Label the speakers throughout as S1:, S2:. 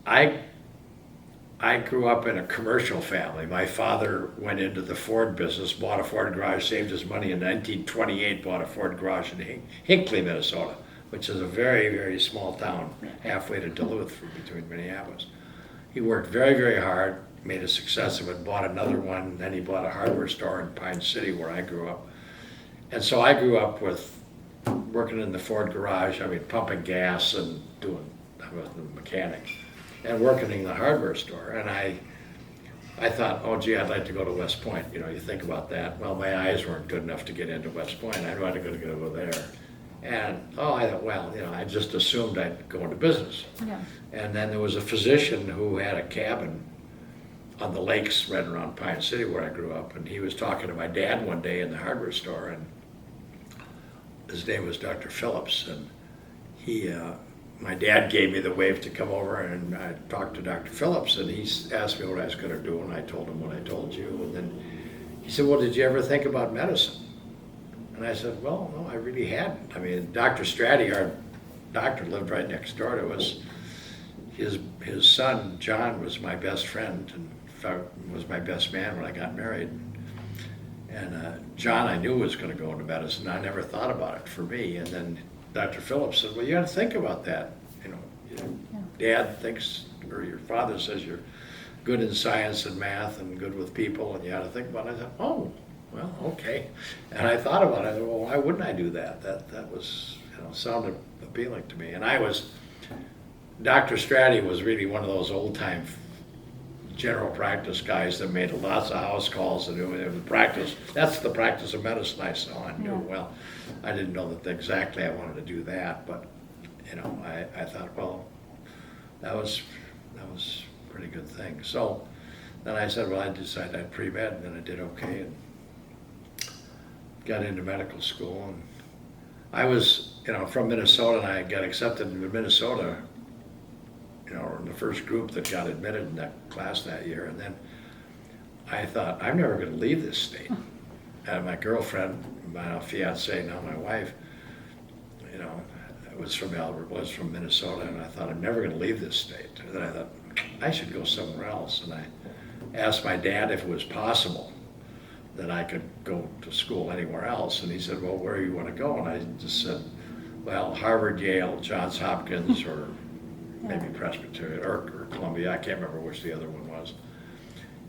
S1: I I grew up in a commercial family. My father went into the Ford business, bought a Ford garage, saved his money in 1928, bought a Ford garage in Hinckley, Minnesota, which is a very, very small town, halfway to Duluth between Minneapolis. He worked very, very hard, made a success of it, bought another one, then he bought a hardware store in Pine City where I grew up. And so I grew up with working in the Ford garage, pumping gas and I was the mechanic, and working in the hardware store. And I thought, oh gee, I'd like to go to West Point. You think about that. Well, my eyes weren't good enough to get into West Point. I'd rather go there. And I thought, well, I just assumed I'd go into business.
S2: Yeah.
S1: And then there was a physician who had a cabin on the lakes right around Pine City where I grew up, and he was talking to my dad one day in the hardware store, and his name was Dr. Phillips, and my dad gave me the wave to come over, and I talked to Dr. Phillips, and he asked me what I was going to do, and I told him what I told you, and then he said, well, did you ever think about medicine? And I said, well, no, I really hadn't. Dr. Stratty, our doctor, lived right next door to us. His son, John, was my best friend, and in fact, was my best man when I got married. And John, I knew was going to go into medicine. I never thought about it for me. And then Dr. Phillips said, well, you got to think about that. Dad thinks, or your father says you're good in science and math and good with people, and you got to think about it. I thought, oh, well, okay. And I thought about it. I thought, well, why wouldn't I do that? That was, sounded appealing to me. And Dr. Stratty was really one of those old-time general practice guys that made lots of house calls and it was practice. That's the practice of medicine I saw and knew.
S2: Yeah.
S1: Well, I didn't know that exactly I wanted to do that, but I thought, well, that was a pretty good thing. So then I said, well, I decided I'd pre-med, and then I did okay and got into medical school. And I was, from Minnesota, and I got accepted into Minnesota, in the first group that got admitted in that class that year. And then I thought, I'm never going to leave this state. And my girlfriend, my fiance, now my wife, was from Minnesota, and I thought, I'm never going to leave this state. And then I thought, I should go somewhere else. And I asked my dad if it was possible that I could go to school anywhere else. And he said, well, where do you want to go? And I just said, well, Harvard, Yale, Johns Hopkins, or maybe Presbyterian or Columbia. I can't remember which the other one was.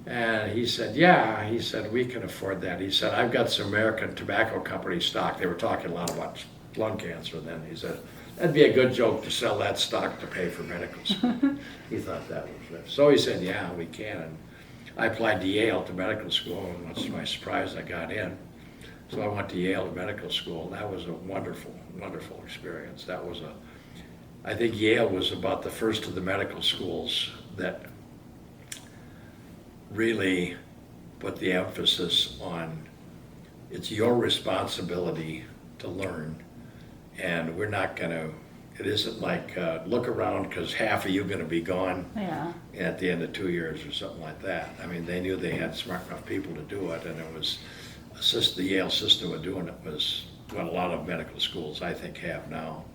S1: And he said, yeah. He said, we can afford that. He said, I've got some American Tobacco Company stock. They were talking a lot about lung cancer then. He said, that'd be a good joke to sell that stock to pay for medical school. He thought that was it. So he said, yeah, we can. And I applied to Yale to medical school, and much to my surprise, I got in. So I went to Yale to medical school, and that was a wonderful, wonderful experience. I think Yale was about the first of the medical schools that really put the emphasis on it's your responsibility to learn, and we're not going to, it isn't like look around because half of you are going to be gone at the end of 2 years or something like that. They knew they had smart enough people to do it, and it was the Yale system of doing it was what a lot of medical schools I think have now.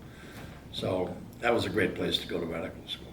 S1: So that was a great place to go to medical school.